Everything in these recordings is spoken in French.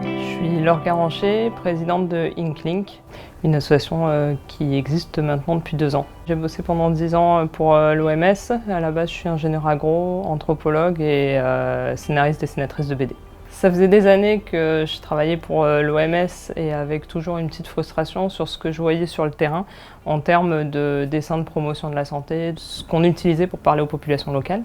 Je suis Laure Garancher, présidente de Inklink, une association qui existe maintenant depuis 2 ans. J'ai bossé pendant 10 ans pour l'OMS. À la base, je suis ingénieure agro, anthropologue et scénariste dessinatrice de BD. Ça faisait des années que je travaillais pour l'OMS et avec toujours une petite frustration sur ce que je voyais sur le terrain en termes de dessin de promotion de la santé, ce qu'on utilisait pour parler aux populations locales.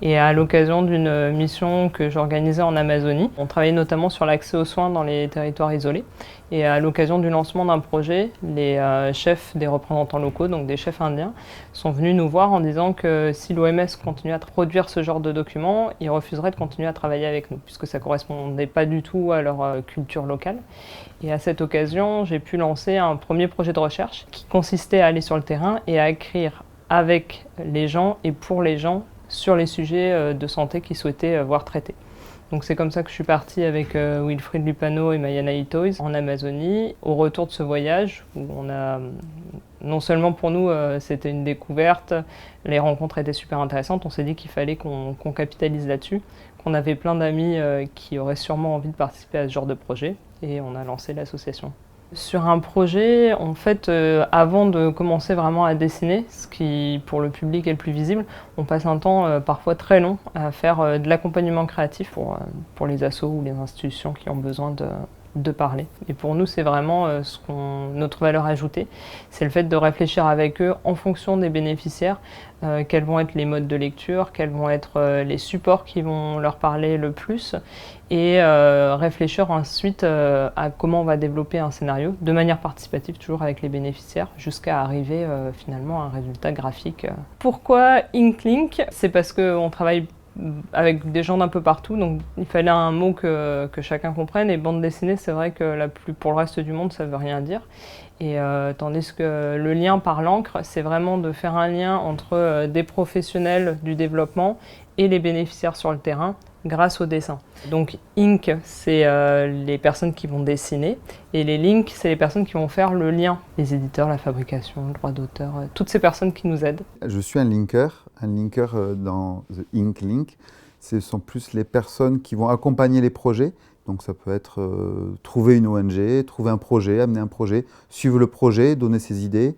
Et à l'occasion d'une mission que j'organisais en Amazonie, on travaillait notamment sur l'accès aux soins dans les territoires isolés. Et à l'occasion du lancement d'un projet, les chefs des représentants locaux, donc des chefs indiens, sont venus nous voir en disant que si l'OMS continuait à produire ce genre de documents, ils refuseraient de continuer à travailler avec nous, puisque ça ne correspondait pas du tout à leur culture locale. Et à cette occasion, j'ai pu lancer un premier projet de recherche qui consistait à aller sur le terrain et à écrire avec les gens et pour les gens sur les sujets de santé qu'ils souhaitaient voir traités. Donc c'est comme ça que je suis partie avec Wilfried Lupano et Mayana Itoiz en Amazonie. Au retour de ce voyage, où on a, non seulement pour nous c'était une découverte, les rencontres étaient super intéressantes, on s'est dit qu'il fallait qu'on capitalise là-dessus, qu'on avait plein d'amis qui auraient sûrement envie de participer à ce genre de projet, et on a lancé l'association. Sur un projet, en fait, avant de commencer vraiment à dessiner, ce qui pour le public est le plus visible, on passe un temps parfois très long à faire de l'accompagnement créatif pour les assos ou les institutions qui ont besoin de parler. Et pour nous, c'est vraiment notre valeur ajoutée, c'est le fait de réfléchir avec eux en fonction des bénéficiaires, quels vont être les modes de lecture, quels vont être les supports qui vont leur parler le plus, et réfléchir ensuite à comment on va développer un scénario de manière participative, toujours avec les bénéficiaires, jusqu'à arriver finalement à un résultat graphique. Pourquoi Inklink? C'est parce qu'on travaille avec des gens d'un peu partout, donc il fallait un mot que chacun comprenne, et bande dessinée, c'est vrai que pour le reste du monde, ça veut rien dire. Et tandis que le lien par l'encre, c'est vraiment de faire un lien entre des professionnels du développement et les bénéficiaires sur le terrain grâce au dessin. Donc Ink, c'est les personnes qui vont dessiner, et les links, c'est les personnes qui vont faire le lien. Les éditeurs, la fabrication, le droit d'auteur, toutes ces personnes qui nous aident. Je suis un linker dans The Ink Link. Ce sont plus les personnes qui vont accompagner les projets. Donc ça peut être trouver une ONG, trouver un projet, amener un projet, suivre le projet, donner ses idées,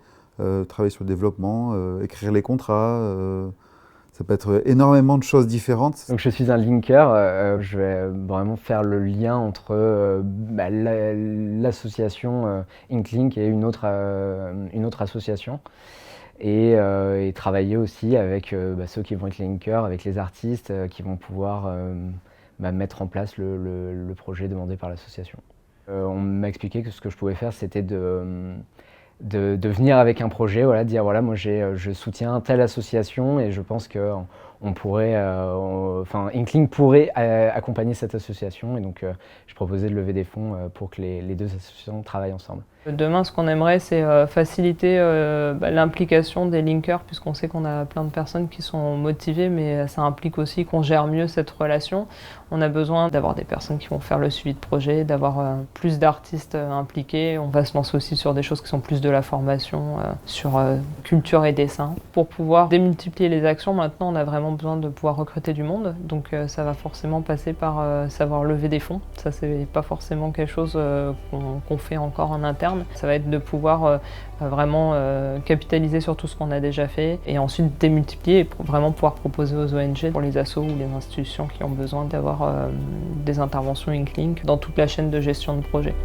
travailler sur le développement, écrire les contrats. Ça peut être énormément de choses différentes. Donc je suis un linker, je vais vraiment faire le lien entre l'association Inklink et une autre association. Et travailler aussi avec ceux qui vont être linkers, avec les artistes qui vont pouvoir mettre en place le projet demandé par l'association. On m'a expliqué que ce que je pouvais faire, c'était de venir avec un projet, voilà, dire voilà, moi je soutiens telle association et je pense que on pourrait, Inklink pourrait accompagner cette association, et donc je proposais de lever des fonds pour que les deux associations travaillent ensemble. Demain, ce qu'on aimerait, c'est faciliter l'implication des linkers, puisqu'on sait qu'on a plein de personnes qui sont motivées, mais ça implique aussi qu'on gère mieux cette relation. On a besoin d'avoir des personnes qui vont faire le suivi de projet, d'avoir plus d'artistes impliqués. On va se lancer aussi sur des choses qui sont plus de la formation, sur culture et dessin. Pour pouvoir démultiplier les actions, maintenant, on a vraiment besoin de pouvoir recruter du monde. Donc ça va forcément passer par savoir lever des fonds. Ça, c'est pas forcément quelque chose qu'on fait encore en interne. Ça va être de pouvoir vraiment capitaliser sur tout ce qu'on a déjà fait, et ensuite démultiplier et vraiment pouvoir proposer aux ONG, pour les assos ou les institutions qui ont besoin d'avoir des interventions Inklink dans toute la chaîne de gestion de projet.